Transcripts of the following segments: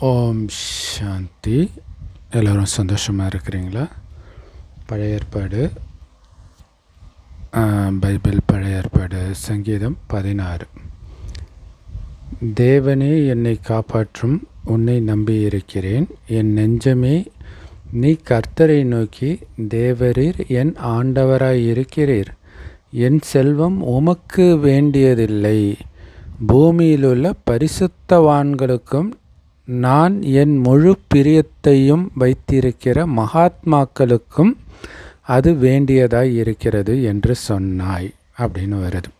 ஓம் சாந்தி. எல்லோரும் சந்தோஷமாக இருக்கிறீங்களா? பழைய ஏற்பாடு, பைபிள் பழைய ஏற்பாடு, சங்கீதம் 16. தேவனே என்னை காப்பாற்றும், உன்னை நம்பியிருக்கிறேன். என் நெஞ்சமே, நீ கர்த்தரை நோக்கி, தேவரீர் என் ஆண்டவராயிருக்கிறீர். என் செல்வம் உமக்கு வேண்டியதில்லை. பூமியிலுள்ள பரிசுத்தவான்களுக்கும் நான் என் முழு பிரியத்தையும் வைத்திருக்கிற மகாத்மாக்களுக்கும் அது வேண்டியதாய் இருக்கிறது என்று சொன்னாய் அப்படின்னு வருது.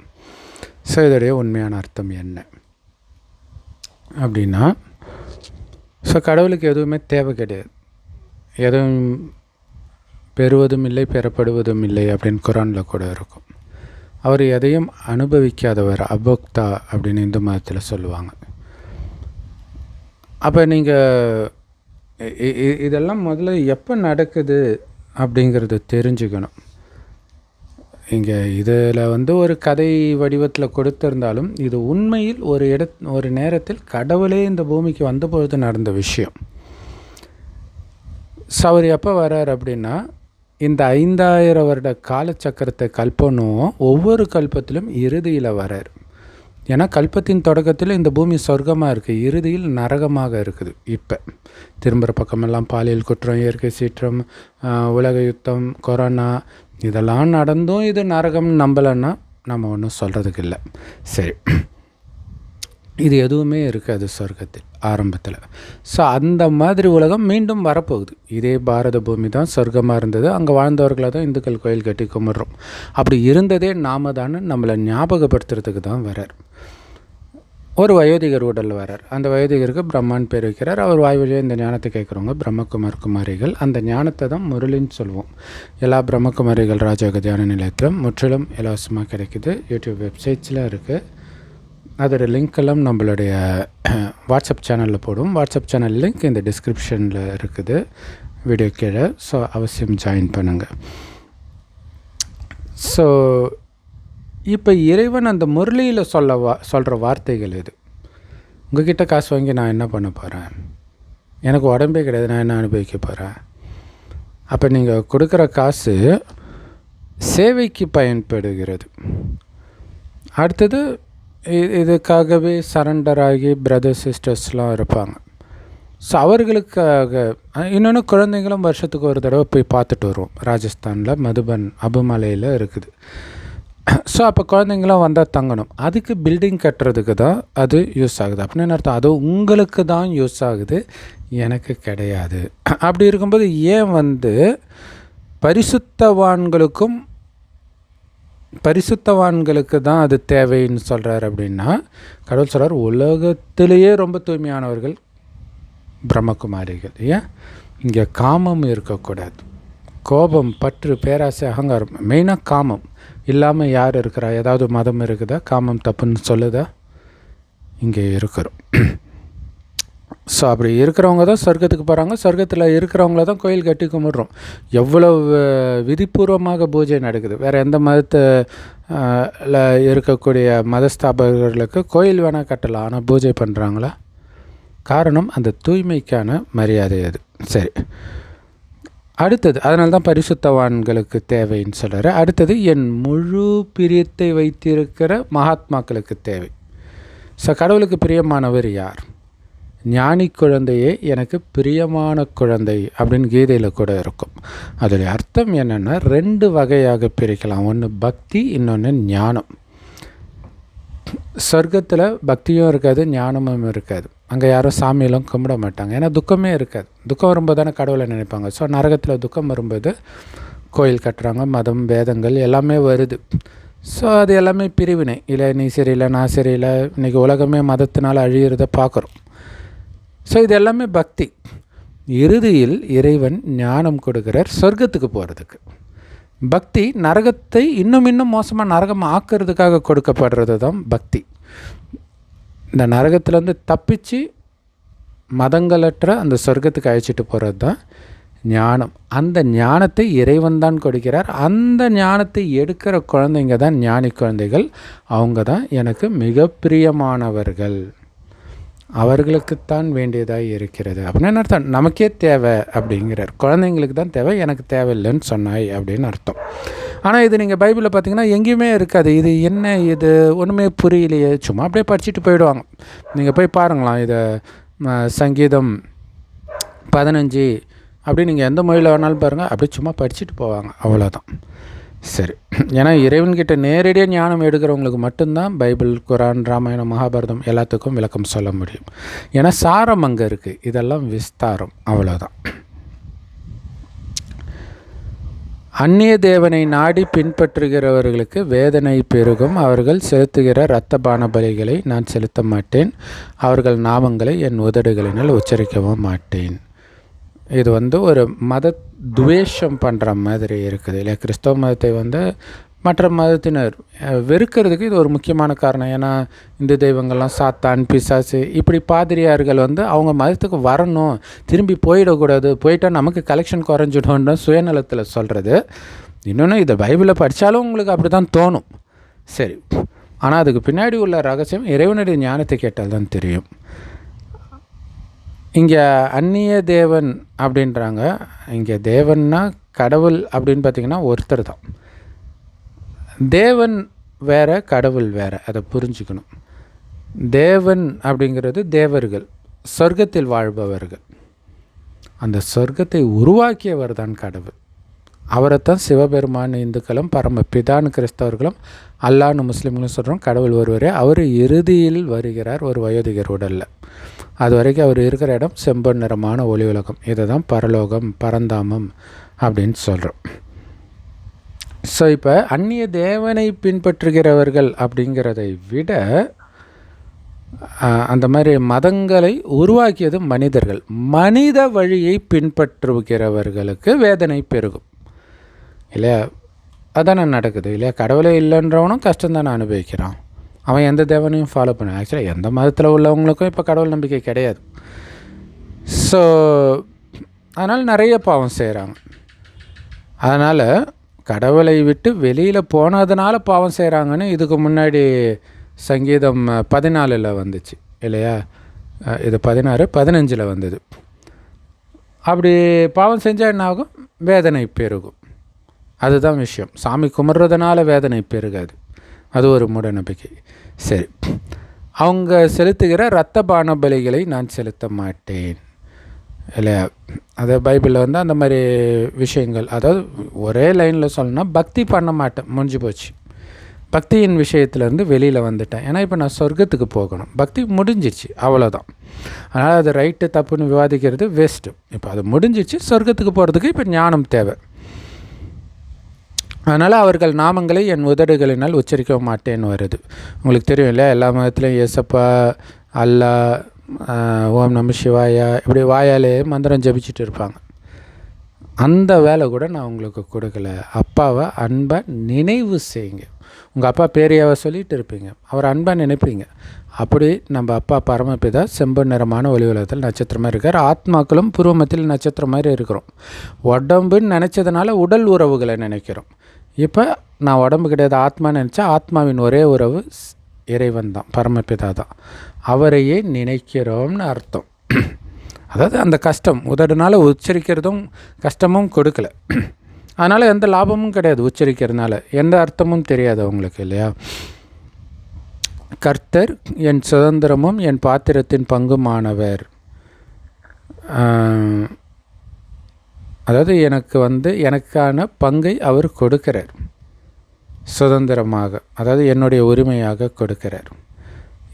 ஸோ இதோடைய உண்மையான அர்த்தம் என்ன அப்படின்னா, ஸோ கடவுளுக்கு எதுவுமே தேவை கிடையாது, எதுவும் பெறுவதும் இல்லை பெறப்படுவதும் இல்லை அப்படின்னு குரானில் கூட இருக்கும். அவர் எதையும் அனுபவிக்காதவர், அபோக்தா அப்படின்னு இந்து மதத்தில் சொல்லுவாங்க. அப்போ நீங்கள் இதெல்லாம் முதல்ல எப்போ நடக்குது அப்படிங்கிறத தெரிஞ்சுக்கணும். இங்கே இதில் ஒரு கதை வடிவத்தில் கொடுத்திருந்தாலும் இது உண்மையில் ஒரு நேரத்தில் கடவுளே இந்த பூமிக்கு வந்தபொழுது நடந்த விஷயம். ஸோ அவர் எப்போ வர்றார் அப்படின்னா, இந்த 5000 வருட காலச்சக்கரத்தை கல்பனும் ஒவ்வொரு கல்பத்திலும் இறுதியில் வர்றார். ஏன்னா கல்பத்தின் தொடக்கத்தில் இந்த பூமி சொர்க்கமாக இருக்குது, இறுதியில் நரகமாக இருக்குது. இப்போ திரும்புகிற பக்கமெல்லாம் பாலியல் குற்றம், இயற்கை சீற்றம், உலக யுத்தம், கொரோனா இதெல்லாம் நடந்தும் இது நரகம்னு நம்பலைன்னா நம்ம ஒன்றும் சொல்கிறதுக்கு இல்லை. சரி, இது எதுவுமே இருக்காது சொர்க்கத்தில் ஆரம்பத்தில். ஸோ அந்த மாதிரி உலகம் மீண்டும் வரப்போகுது. இதே பாரத பூமி தான் சொர்க்கமாக இருந்தது, அங்கே வாழ்ந்தவர்களை தான் இந்துக்கள் கோயில் கட்டி கும்பிட்றோம். அப்படி இருந்ததே நாம தானே நம்மளை ஞாபகப்படுத்துறதுக்கு தான் வரார். ஒரு வயோதிகர் உடலில் வரார். அந்த வயோதிகருக்கு பிரம்மான்னு பேர் வைக்கிறார். அவர் வாய் வழியாக இந்த ஞானத்தை கேட்குறவங்க பிரம்மகுமார் குமாரிகள். அந்த ஞானத்தை தான் முரளின்னு சொல்லுவோம். எல்லா பிரம்மகுமாரிகள் ராஜயோக தியான நிலையத்திலும் முற்றிலும் இலவசமாக கிடைக்குது. யூடியூப் வெப்சைட்ஸில் இருக்குது. அதோட லிங்க்கெல்லாம் நம்மளுடைய வாட்ஸ்அப் சேனலில் போடுவோம். வாட்ஸ்அப் சேனல் லிங்க் இந்த டிஸ்கிரிப்ஷனில் இருக்குது, வீடியோ கீழே. ஸோ அவசியம் ஜாயின் பண்ணுங்கள். ஸோ இப்போ இறைவன் அந்த முரளியில் சொல்கிற வார்த்தைகள் இது. உங்ககிட்ட காசு வாங்கி நான் என்ன பண்ண போகிறேன்? எனக்கு உடம்பே கிடையாது, நான் என்ன அனுபவிக்க போகிறேன்? அப்போ நீங்கள் கொடுக்குற காசு சேவைக்கு பயன்படுகிறது. அடுத்தது இதுக்காகவே சரண்டர் ஆகி பிரதர்ஸ் சிஸ்டர்ஸ்லாம் இருப்பாங்க. ஸோ அவர்களுக்காக இன்னொன்று குழந்தைங்களும் வருஷத்துக்கு ஒரு தடவை போய் பார்த்துட்டு வருவோம். ராஜஸ்தானில் மதுபன் அபுமலையில் இருக்குது. ஸோ அப்போ குழந்தைங்களாம் வந்தால் தங்கணும். அதுக்கு பில்டிங் கட்டுறதுக்கு தான் அது யூஸ் ஆகுது அப்படின்னு அர்த்தம். அது உங்களுக்கு தான் யூஸ் ஆகுது, எனக்கு கிடையாது. அப்படி இருக்கும்போது ஏன் பரிசுத்தவான்களுக்கு தான் அது தேவைன்னு சொல்கிறார் அப்படின்னா, கடவுள் சொல்கிறார் உலகத்திலேயே ரொம்ப தூய்மையானவர்கள் பிரம்மகுமாரிகள். ஏன்? இங்கே காமம் இருக்கக்கூடாது. கோபம், பற்று, பேராசை, அகங்காரம், மெயினாக காமம் இல்லாமல் யார் இருக்கிறா? ஏதாவது மதம் இருக்குதா காமம் தப்புன்னு சொல்லுதா? இங்கே இருக்கிறோம். ஸோ அப்படி இருக்கிறவங்க தான் சொர்க்கத்துக்கு போகிறாங்க. சொர்க்கத்தில் இருக்கிறவங்கள தான் கோயில் கட்டி கும்பிட்றோம். எவ்வளோ விதிபூர்வமாக பூஜை நடக்குது. வேறு எந்த மதத்தில் இருக்கக்கூடிய மதஸ்தாபகர்களுக்கு கோயில் வேணால் கட்டலாம், ஆனால் பூஜை பண்ணுறாங்களா? காரணம் அந்த தூய்மைக்கான மரியாதை அது. சரி, அடுத்தது அதனால தான் பரிசுத்தவான்களுக்கு தேவைன்னு சொல்கிறார். அடுத்தது என் முழு பிரியத்தை வைத்திருக்கிற மகாத்மாக்களுக்கு தேவை. ஸோ கடவுளுக்கு பிரியமானவர் யார்? ஞானி குழந்தையே எனக்கு பிரியமான குழந்தை அப்படின்னு கீதையில் கூட இருக்கும். அதோடைய அர்த்தம் என்னென்னா 2 வகையாக பிரிக்கலாம். ஒன்று பக்தி, இன்னொன்று ஞானம். சொர்க்கத்தில் பக்தியும் இருக்காது, ஞானமும் இருக்காது. அங்கே யாரும் சாமியெல்லாம் கும்பிட மாட்டாங்க, ஏன்னா துக்கமே இருக்காது. துக்கம் வரும்போது தானே கடவுளை நினைப்பாங்க. ஸோ நரகத்தில் துக்கம் வரும்போது கோயில் கட்டுறாங்க, மதம், வேதங்கள் எல்லாமே வருது. ஸோ அது எல்லாமே பிரிவினை. இல்லை நீ சரியில்லை, நான் சரியில்லை, இன்றைக்கி உலகமே மதத்தினால் அழியிறத பார்க்குறோம். ஸோ இது எல்லாமே பக்தி. இறுதியில் இறைவன் ஞானம் கொடுக்குறார் சொர்க்கத்துக்கு போகிறதுக்கு. பக்தி நரகத்தை இன்னும் மோசமாக நரகம் ஆக்கிறதுக்காக கொடுக்கப்படுறது தான் பக்தி. இந்த நரகத்துலேருந்து தப்பிச்சு மதங்களற்ற அந்த சொர்க்கத்துக்கு அழைச்சிட்டு போகிறது தான் ஞானம். அந்த ஞானத்தை இறைவன் தான் கொடுக்கிறார். அந்த ஞானத்தை எடுக்கிற குழந்தைங்க தான் ஞானி குழந்தைகள். அவங்க தான் எனக்கு மிக பிரியமானவர்கள். அவர்களுக்குத்தான் வேண்டியதாக இருக்கிறது. அப்படின்னு என்ன அர்த்தம்? நமக்கே தேவை அப்படிங்கிறார். குழந்தைங்களுக்கு தான் தேவை, எனக்கு தேவையில்லைன்னு சொன்னாய் அப்படின்னு அர்த்தம். ஆனால் இது நீங்கள் பைபிளில் பார்த்தீங்கன்னா எங்கேயுமே இருக்காது. இது என்ன, இது ஒன்றுமே புரியலையே, சும்மா அப்படியே படிச்சுட்டு போயிடுவாங்க. நீங்கள் போய் பாருங்களாம், இதை சங்கீதம் 15 அப்படி நீங்கள் எந்த மொழியில் வேணாலும் பாருங்கள், அப்படியே சும்மா படிச்சுட்டு போவாங்க, அவ்வளோதான். சரி, ஏன்னா இறைவன்கிட்ட நேரடியாக ஞானம் எடுக்கிறவங்களுக்கு மட்டும்தான் பைபிள், குரான், ராமாயணம், மகாபாரதம் எல்லாத்துக்கும் விளக்கம் சொல்ல முடியும். ஏன்னா சாரம் அங்கே இருக்குது, இதெல்லாம் விஸ்தாரம், அவ்வளோதான். அந்நிய தேவனை நாடி பின்பற்றுகிறவர்களுக்கு வேதனை பெருகும். அவர்கள் செலுத்துகிற இரத்த பான பலிகளை நான் செலுத்த மாட்டேன். அவர்கள் நாமங்களை என் உதடுகளினால் உச்சரிக்கவும் மாட்டேன். இது ஒரு மத துவேஷம் பண்ணுற மாதிரி இருக்குது இல்லையா? கிறிஸ்தவ மதத்தை மற்ற மதத்தினர் வெறுக்கிறதுக்கு இது ஒரு முக்கியமான காரணம். ஏன்னா இந்து தெய்வங்கள்லாம் சாத்தான், பிசாசு, இப்படி பாதிரியார்கள் அவங்க மதத்துக்கு வரணும், திரும்பி போயிடக்கூடாது, போயிட்டால் நமக்கு கலெக்ஷன் குறைஞ்சிடும்னு சுயநலத்தில் சொல்கிறது. இன்னொன்று, இதை பைபிளில் படித்தாலும் உங்களுக்கு அப்படி தான் தோணும். சரி, ஆனால் அதுக்கு பின்னாடி உள்ள ரகசியம் இறைவனுடைய ஞானத்தை கேட்டால் தான் தெரியும். இங்கே அந்நிய தேவன் அப்படின்றாங்க. இங்கே தேவன்னா கடவுள் அப்படின்னு பார்த்திங்கன்னா ஒருத்தர் தான். தேவன் வேறு, கடவுள் வேறு, அதை புரிஞ்சுக்கணும். தேவன் அப்படிங்கிறது தேவர்கள், சொர்க்கத்தில் வாழ்பவர்கள். அந்த சொர்க்கத்தை உருவாக்கியவர் தான் கடவுள். அவரைத்தான் சிவபெருமான் இந்துக்களும் பரமபிதான்னு கிறிஸ்தவர்களும் அல்லான்னு முஸ்லீம்களும் சொல்கிறோம். கடவுள் ஒருவரே. அவர் இறுதியில் வருகிறார் ஒரு வயோதிகர் உடலில். அது வரைக்கும் அவர் இருக்கிற இடம் செம்பொன் நிறமான ஒளி உலகம். இதை தான் பரலோகம், பரந்தாமம் அப்படின்னு சொல்கிறோம். ஸோ இப்போ அந்நிய தேவனை பின்பற்றுகிறவர்கள் அப்படிங்கிறதை விட அந்த மாதிரி மதங்களை உருவாக்கியது மனிதர்கள். மனித வழியை பின்பற்றுகிறவர்களுக்கு வேதனை பெருகும் இல்லையா? அதானே நடக்குது இல்லையா? கடவுளே இல்லைன்றவனும் கஷ்டம்தானே அனுபவிக்கிறான். அவன் எந்த தேவனையும் ஃபாலோ பண்ண. ஆக்சுவலாக எந்த மதத்தில் உள்ளவங்களுக்கும் இப்போ கடவுள் நம்பிக்கை கிடையாது. ஸோ அதனால் நிறைய பாவம் செய்கிறாங்க. அதனால் கடவுளை விட்டு வெளியில் போனதுனால பாவம் செய்கிறாங்கன்னு இதுக்கு முன்னாடி சங்கீதம் 14 வந்துச்சு இல்லையா? இது 16, 15 வந்தது. அப்படி பாவம் செஞ்சால் என்ன ஆகும்? வேதனை பெருகும். அதுதான் விஷயம். சாமி கும்பிட்றதுனால வேதனை பெருகாது. அது ஒரு மூட நம்பிக்கை. சரி, அவங்க செலுத்துகிற இரத்த பான பலிகளை நான் செலுத்த மாட்டேன் இல்லையா? அதை பைபிளில் அந்த மாதிரி விஷயங்கள், அதாவது ஒரே லைனில் சொல்லணும்னா பக்தி பண்ண மாட்டேன், முடிஞ்சு போச்சு. பக்தியின் விஷயத்துலேருந்து வெளியில் வந்துட்டேன். ஏன்னா இப்போ நான் சொர்க்கத்துக்கு போகணும், பக்தி முடிஞ்சிச்சு, அவ்வளோதான். அதனால் அது ரைட்டு தப்புன்னு விவாதிக்கிறது வேஸ்ட்டு. இப்போ அது முடிஞ்சிச்சு, சொர்க்கத்துக்கு போகிறதுக்கு இப்போ ஞானம் தேவை. அதனால் அவர்கள் நாமங்களை என் உதடுகளினால் உச்சரிக்க மாட்டேன்னு வருது. உங்களுக்கு தெரியும் இல்லை? எல்லா மதத்துலையும் ஏசப்பா, அல்லா, ஓம் நம சிவாயா, இப்படி வாயாலே மந்திரம் ஜபிச்சுட்டு இருப்பாங்க. அந்த வேலை கூட நான் உங்களுக்கு கொடுக்கல. அப்பாவை அன்பாக நினைவு செய்யுங்க. உங்கள் அப்பா பேரையாவை சொல்லிகிட்டு இருப்பீங்க, அவர் அன்பாக நினைப்பீங்க. அப்படி நம்ம அப்பா பரமபிதா செம்பன் நிறமான ஒளி உலகத்தில் நட்சத்திரமாக இருக்கார். ஆத்மாக்களும் பூர்வமத்தில் நட்சத்திரம் மாதிரி இருக்கிறோம். உடம்புன்னு நினச்சதுனால உடல் உறவுகளை நினைக்கிறோம். இப்போ நான் உடம்பு கிடையாது, ஆத்மான்னு நினச்சா ஆத்மாவின் ஒரே உறவு இறைவன் தான், பரமபிதா தான். அவரையே நினைக்கிறோம்னு அர்த்தம். அதாவது அந்த கஷ்டம் உதடுனால உச்சரிக்கிறதும் கஷ்டமும் கொடுக்கல. அதனால் எந்த லாபமும் கிடையாது உச்சரிக்கிறதுனால, எந்த அர்த்தமும் தெரியாது அவங்களுக்கு இல்லையா? கர்த்தர் என் சுதந்திரமும் என் பாத்திரத்தின் பங்குமானவர். அதாவது எனக்கு எனக்கான பங்கை அவர் கொடுக்கிறார் சுதந்திரமாக, அதாவது என்னுடைய உரிமையாக கொடுக்கிறார்.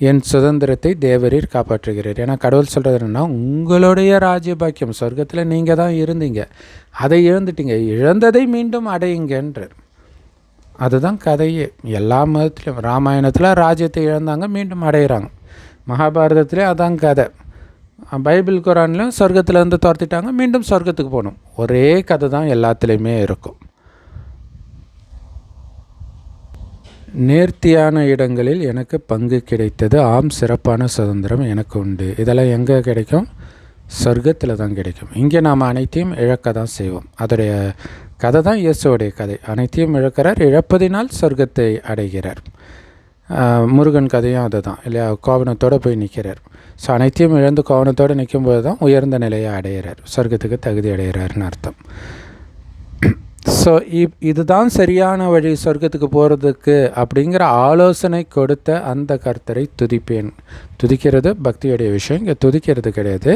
என் சுதந்திரத்தை தேவரீர் காப்பாற்றுகிறார். ஏன்னா கடவுள் சொல்கிறது என்னென்னா, உங்களுடைய ராஜ்யபாக்கியம் சொர்க்கத்தில் நீங்கள் தான் இருந்தீங்க, அதை இழந்துட்டீங்க, இழந்ததை மீண்டும் அடையுங்கன்றார். அதுதான் கதையே. எல்லா மதத்துலையும், ராமாயணத்தில் ராஜ்யத்தை இழந்தாங்க, மீண்டும் அடைகிறாங்க. மகாபாரதத்துலேயும் அதான் கதை. பைபிள் குரான்லையும் சொர்க்கத்தில் துரத்திட்டாங்க, மீண்டும் சொர்க்கத்துக்கு போகணும். ஒரே கதை தான் எல்லாத்துலேயுமே இருக்கும். நேர்த்தியான இடங்களில் எனக்கு பங்கு கிடைத்தது, ஆம் சிறப்பான சுதந்திரம் எனக்கு உண்டு. இதெல்லாம் எங்கே கிடைக்கும்? சொர்க்கத்தில் தான் கிடைக்கும். இங்கே நாம் அனைத்தையும் இழக்க தான் செய்வோம். அதோடைய கதை தான் இயேசுவோடைய கதை. அனைத்தையும் இழக்கிறார், இழப்பதினால் சொர்க்கத்தை அடைகிறார். முருகன் கதையும் அதை தான் இல்லையா? கோவணத்தோடு போய் நிற்கிறார். ஸோ அனைத்தையும் இழந்து கவனத்தோடு நிற்கும்போது தான் உயர்ந்த நிலையை அடையிறார், சொர்க்கத்துக்கு தகுதி அடைகிறாருன்னு அர்த்தம். ஸோ இதுதான் சரியான வழி சொர்க்கத்துக்கு போகிறதுக்கு அப்படிங்கிற ஆலோசனை கொடுத்த அந்த கர்த்தரை துதிப்பேன். துதிக்கிறது பக்தியுடைய விஷயம், இங்கே துதிக்கிறது கிடையாது,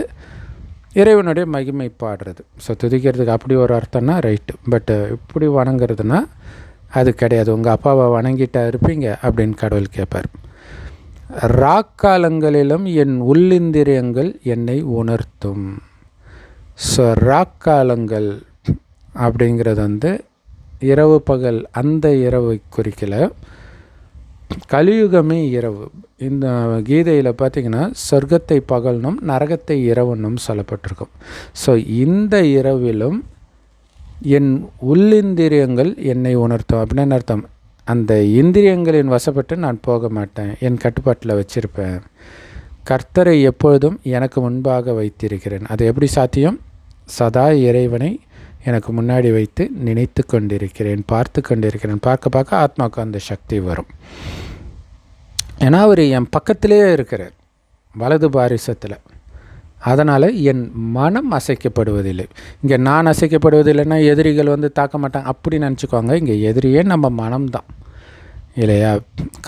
இறைவனுடைய மகிமை பாடுறது. ஸோ துதிக்கிறதுக்கு அப்படி ஒரு அர்த்தம்னா ரைட்டு, பட் இப்படி வணங்குறதுனா அது கிடையாது. உங்கள் அப்பாவை வணங்கிட்டா இருப்பீங்க அப்படின்னு கடவுள் கேட்பார். ராக்காலங்களிலும் என் உள்ளிந்திரியங்கள் என்னை உணர்த்தும். ஸோ ராக்காலங்கள் அப்படிங்கிறது இரவு பகல் அந்த இரவு குறிக்கல, கலியுகமே இரவு. இந்த கீதையில் பார்த்திங்கன்னா சொர்க்கத்தை பகல்னும் நரகத்தை இரவுன்னும் சொல்லப்பட்டிருக்கும். ஸோ இந்த இரவிலும் என் உள்ளிந்திரியங்கள் என்னை உணர்த்தும் அப்படின்னு அர்த்தம். அந்த இந்திரியங்களின் வசப்பட்டு நான் போக மாட்டேன், என் கட்டுப்பாட்டில் வச்சுருப்பேன். கர்த்தரை எப்பொழுதும் எனக்கு முன்பாக வைத்திருக்கிறேன். அது எப்படி சாத்தியம்? சதா இறைவனை எனக்கு முன்னாடி வைத்து நினைத்து கொண்டிருக்கிறேன், பார்த்து கொண்டிருக்கிறேன். பார்க்க பார்க்க ஆத்மாவுக்கு அந்த சக்தி வரும். ஏன்னா அவர் என் பக்கத்திலே இருக்கிறார், வலது பாரிசத்தில். அதனால் என் மனம் அசைக்கப்படுவதில்லை. இங்கே நான் அசைக்கப்படுவதில்லைன்னா எதிரிகள் தாக்க மாட்டாங்க அப்படி நினச்சிக்குவாங்க. இங்கே எதிரியே நம்ம மனம்தான் இல்லையா?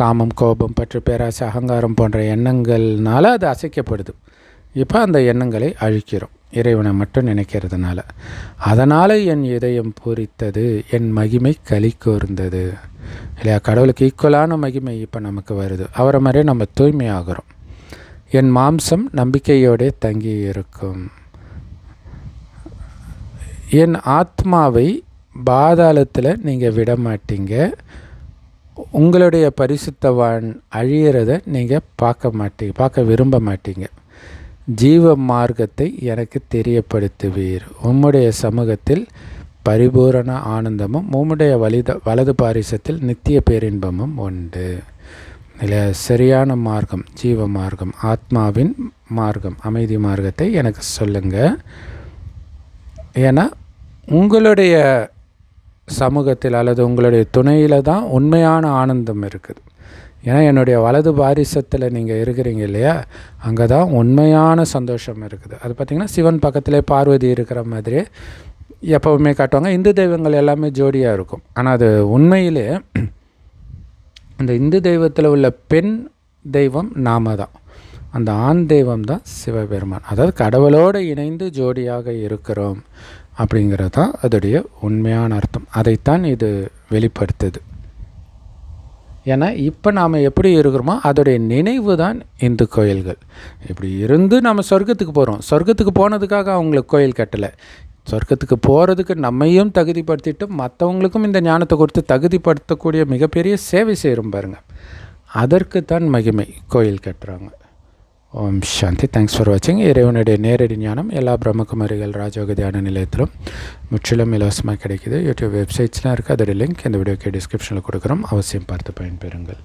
காமம், கோபம், பற்று, பேராசை, அகங்காரம் போன்ற எண்ணங்கள்னால அது அசைக்கப்படுது. இப்போ அந்த எண்ணங்களை அழிக்கிறோம் இறைவனை மட்டும் நினைக்கிறதுனால. அதனால் என் இதயம் பூரித்தது, என் மகிமை களி கூர்ந்தது இல்லையா? கடவுளுக்கு ஈக்குவலான மகிமை இப்போ நமக்கு வருது. அவரை மாதிரியே நம்ம தூய்மையாகிறோம். என் மாம்சம் நம்பிக்கையோடு தங்கி இருக்கும். என் ஆத்மாவை பாதாளத்தில் நீங்கள் விட மாட்டீங்க. உங்களுடைய பரிசுத்தவான் அழியிறதை நீங்கள் பார்க்க விரும்ப மாட்டீங்க. ஜீவ மார்க்கத்தை எனக்கு தெரியப்படுத்துவீர். உம்முடைய சமூகத்தில் பரிபூரண ஆனந்தமும் உம்முடைய வலது பாரிசத்தில் நித்திய பேரின்பமும் உண்டு இல்லை? சரியான மார்க்கம், ஜீவ மார்க்கம், ஆத்மாவின் மார்க்கம், அமைதி மார்க்கத்தை எனக்கு சொல்லுங்கள். ஏன்னா உங்களுடைய சமூகத்தில் அல்லது உங்களுடைய துணையில் தான் உண்மையான ஆனந்தம் இருக்குது. ஏன்னா என்னுடைய வலது பாரிசத்தில் நீங்கள் இருக்கிறீங்க இல்லையா? அங்கே தான் உண்மையான சந்தோஷம் இருக்குது. அது பார்த்திங்கன்னா சிவன் பக்கத்திலே பார்வதி இருக்கிற மாதிரியே எப்போவுமே காட்டுவாங்க. இந்து தெய்வங்கள் எல்லாமே ஜோடியாக இருக்கும். ஆனால் அது உண்மையிலே அந்த இந்து தெய்வத்தில் உள்ள பெண் தெய்வம் நாம தான், அந்த ஆண் தெய்வம் தான் சிவபெருமான். அதாவது கடவுளோடு இணைந்து ஜோடியாக இருக்கிறோம் அப்படிங்கிறது தான் அதோடைய உண்மையான அர்த்தம். அதைத்தான் இது வெளிப்படுத்துது. ஏன்னா இப்போ நாம் எப்படி இருக்கிறோமோ அதோடைய நினைவு தான் இந்து கோயில்கள். இப்படி இருந்து நம்ம சொர்க்கத்துக்கு போகிறோம். சொர்க்கத்துக்கு போனதுக்காக அவங்களுக்கு கோயில் கட்டலை. சொர்க்கத்துக்கு போகிறதுக்கு நம்மையும் தகுதிப்படுத்திட்டு மற்றவங்களுக்கும் இந்த ஞானத்தை கொடுத்து தகுதிப்படுத்தக்கூடிய மிகப்பெரிய சேவை செய்கிறோம் பாருங்கள். அதற்கு தான் மகிமை கோயில் கட்டுறாங்க. ஓம் சாந்தி. தேங்க்ஸ் ஃபார் வாட்சிங். இறைவனுடைய நேரடி ஞானம் எல்லா பிரம்மகுமாரிகள் ராஜயோக தியான நிலையத்திலும் முற்றிலும் இலவசமாக கிடைக்கிது. யூடியூப் வெப்சைட்ஸ்லாம் இருக்குது. அதோடைய லிங்க் இந்த வீடியோக்கு டிஸ்கிரிப்ஷனில் கொடுக்குறோம். அவசியம் பார்த்து பயன்பெறுங்கள்.